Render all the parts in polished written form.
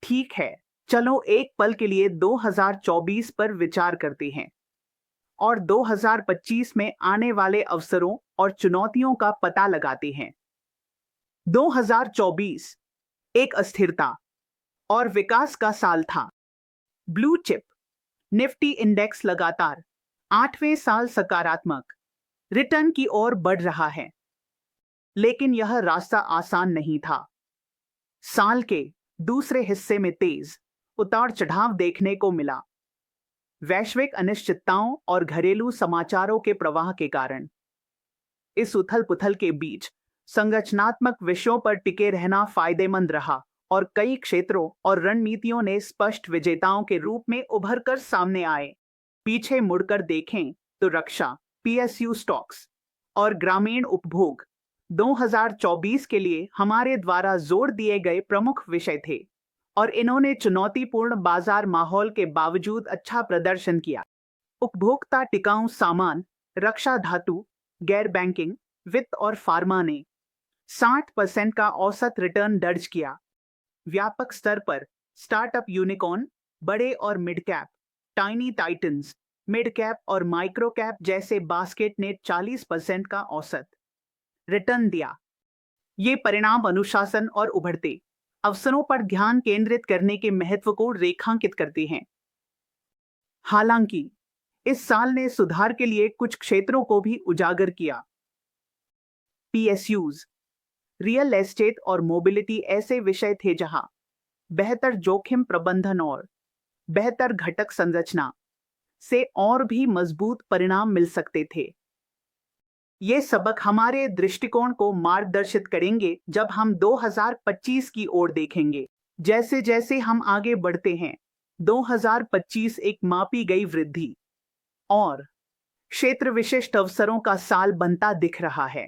ठीक है, चलो एक पल के लिए 2024 पर विचार करते हैं और 2025 में आने वाले अवसरों और चुनौतियों का पता लगाते हैं। 2024 एक अस्थिरता और विकास का साल था। ब्लू चिप निफ्टी इंडेक्स लगातार 8वें साल सकारात्मक रिटर्न की ओर बढ़ रहा है, लेकिन यह रास्ता आसान नहीं था। साल के दूसरे हिस्से में तेज उतार चढ़ाव देखने को मिला, वैश्विक अनिश्चितताओं और घरेलू समाचारों के प्रवाह के कारण। इस उथल पुथल के बीच संरचनात्मक विषयों पर टिके रहना फायदेमंद रहा और कई क्षेत्रों और रणनीतियों ने स्पष्ट विजेताओं के रूप में उभरकर सामने आए। पीछे मुड़कर देखें तो रक्षा, पीएसयू स्टॉक्स और ग्रामीण उपभोग 2024 के लिए हमारे द्वारा जोर दिए गए प्रमुख विषय थे और इन्होंने चुनौतीपूर्ण बाजार माहौल के बावजूद अच्छा प्रदर्शन किया। उपभोक्ता टिकाऊ सामान, रक्षा धातु, गैर बैंकिंग, वित्त और फार्मा ने 60% का औसत रिटर्न दर्ज किया। व्यापक स्तर पर स्टार्टअप यूनिकॉर्न, बड़े और mid cap, tiny titans, mid cap और माइक्रो कैप जैसे बास्केट ने 40% का औसत रिटर्न दिया। ये परिणाम अनुशासन और उभरते अवसरों पर ध्यान केंद्रित करने के महत्व को रेखांकित करते हैं। हालांकि इस साल ने सुधार के लिए कुछ क्षेत्रों को भी उजागर किया। पीएसयूज, रियल एस्टेट और मोबिलिटी ऐसे विषय थे जहां बेहतर जोखिम प्रबंधन और बेहतर घटक संरचना से और भी मजबूत परिणाम मिल सकते थे। ये सबक हमारे दृष्टिकोण को मार्गदर्शित करेंगे जब हम 2025 की ओर देखेंगे। जैसे जैसे हम आगे बढ़ते हैं, 2025 एक मापी गई वृद्धि और क्षेत्र विशिष्ट अवसरों का साल बनता दिख रहा है।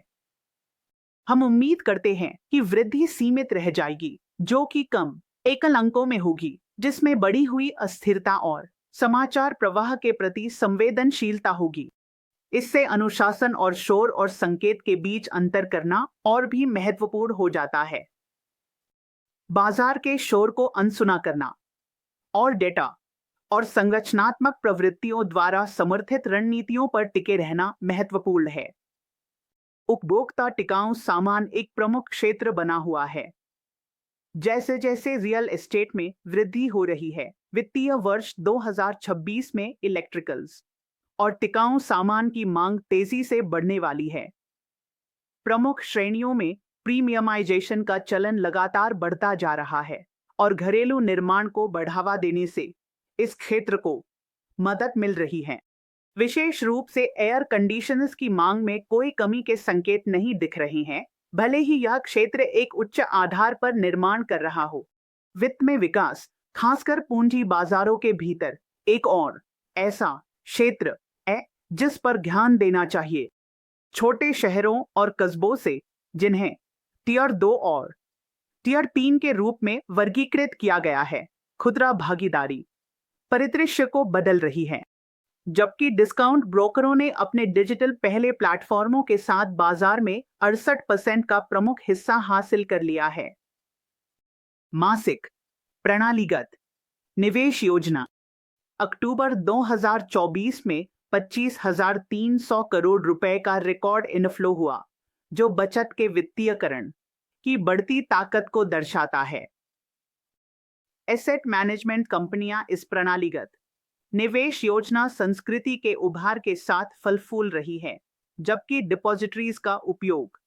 हम उम्मीद करते हैं कि वृद्धि सीमित रह जाएगी, जो कि कम एकल अंकों में होगी, जिसमें बढ़ी हुई अस्थिरता और समाचार प्रवाह के प्रति संवेदनशीलता होगी। इससे अनुशासन और शोर और संकेत के बीच अंतर करना और भी महत्वपूर्ण हो जाता है। बाजार के शोर को अनसुना करना और डेटा और संरचनात्मक प्रवृत्तियों द्वारा समर्थित रणनीतियों पर टिके रहना महत्वपूर्ण है। उपभोक्ता टिकाऊ सामान एक प्रमुख क्षेत्र बना हुआ है। जैसे जैसे रियल एस्टेट में वृद्धि हो रही है, वित्तीय वर्ष 2026 में इलेक्ट्रिकल्स और टिकाऊ सामान की मांग तेजी से बढ़ने वाली है। प्रमुख श्रेणियों में प्रीमियमाइजेशन का चलन लगातार बढ़ता जा रहा है और घरेलू निर्माण को बढ़ावा देने से इस क्षेत्र को मदद मिल रही है। विशेष रूप से एयर कंडीशनर्स की मांग में कोई कमी के संकेत नहीं दिख रहे हैं, भले ही यह क्षेत्र एक उच्च आधार पर निर्माण कर रहा हो। वित्त में विकास, खासकर पूंजी बाजारों के भीतर, एक और ऐसा क्षेत्र है जिस पर ध्यान देना चाहिए। छोटे शहरों और कस्बों से, जिन्हें टियर 2 और टियर 3 के रूप में वर्गीकृत किया गया है, खुदरा भागीदारी परिदृश्य को बदल रही है, जबकि डिस्काउंट ब्रोकरों ने अपने डिजिटल पहले प्लेटफॉर्मों के साथ बाजार में 68% का प्रमुख हिस्सा हासिल कर लिया है। मासिक प्रणालीगत निवेश योजना अक्टूबर 2024 में 25,300 करोड़ रुपए का रिकॉर्ड इनफ्लो हुआ, जो बचत के वित्तीयकरण की बढ़ती ताकत को दर्शाता है। एसेट मैनेजमेंट कंपनियां इस प्रणालीगत निवेश योजना संस्कृति के उभार के साथ फल फूल रही है, जबकि डिपॉजिटरीज का उपयोग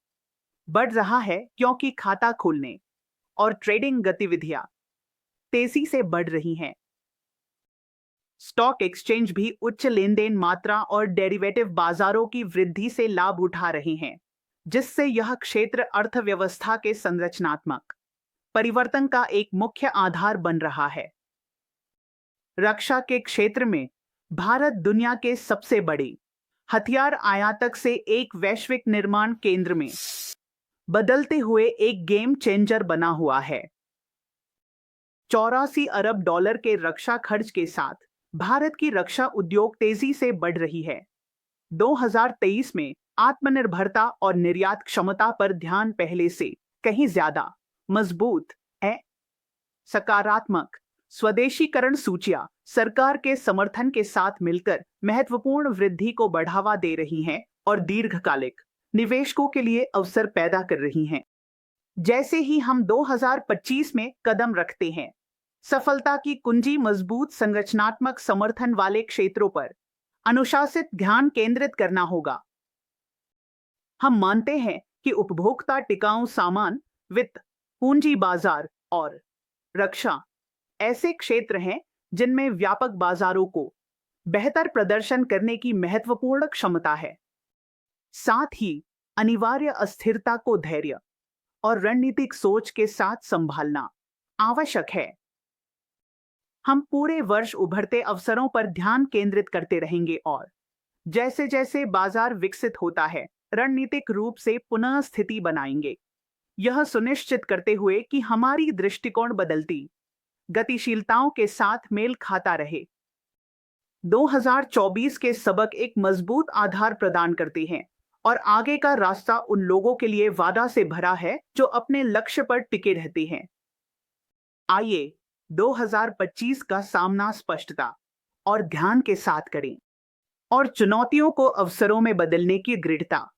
बढ़ रहा है क्योंकि खाता खोलने और ट्रेडिंग गतिविधियां तेजी से बढ़ रही हैं। स्टॉक एक्सचेंज भी उच्च लेनदेन मात्रा और डेरिवेटिव बाजारों की वृद्धि से लाभ उठा रहे हैं, जिससे यह क्षेत्र अर्थव्यवस्था के संरचनात्मक परिवर्तन का एक मुख्य आधार बन रहा है। रक्षा के क्षेत्र में भारत दुनिया के सबसे बड़े हथियार आयातक से एक वैश्विक निर्माण केंद्र में बदलते हुए एक गेम चेंजर बना हुआ है। 84 अरब डॉलर के रक्षा खर्च के साथ भारत की रक्षा उद्योग तेजी से बढ़ रही है। 2023 में आत्मनिर्भरता और निर्यात क्षमता पर ध्यान पहले से कहीं ज्यादा मजबूत है। सकारात्मक स्वदेशीकरण सूचियां सरकार के समर्थन के साथ मिलकर महत्वपूर्ण वृद्धि को बढ़ावा दे रही हैं और दीर्घकालिक निवेशकों के लिए अवसर पैदा कर रही हैं। जैसे ही हम 2025 में कदम रखते हैं, सफलता की कुंजी मजबूत संरचनात्मक समर्थन वाले क्षेत्रों पर अनुशासित ध्यान केंद्रित करना होगा। हम मानते हैं कि उपभोक्ता टिकाऊ सामान, वित्त, पूंजी बाजार और रक्षा ऐसे क्षेत्र हैं जिनमें व्यापक बाजारों को बेहतर प्रदर्शन करने की महत्वपूर्ण क्षमता है। साथ ही अनिवार्य अस्थिरता को धैर्य और रणनीतिक सोच के साथ संभालना आवश्यक है। हम पूरे वर्ष उभरते अवसरों पर ध्यान केंद्रित करते रहेंगे और जैसे जैसे बाजार विकसित होता है, रणनीतिक रूप से पुनः स्थिति बनाएंगे, यह सुनिश्चित करते हुए कि हमारी दृष्टिकोण बदलती गतिशीलताओं के साथ मेल खाता रहे। 2024 के सबक एक मजबूत आधार प्रदान करते हैं और आगे का रास्ता उन लोगों के लिए वादा से भरा है जो अपने लक्ष्य पर टिके रहते हैं। आइए 2025 का सामना स्पष्टता और ध्यान के साथ करें और चुनौतियों को अवसरों में बदलने की दृढ़ता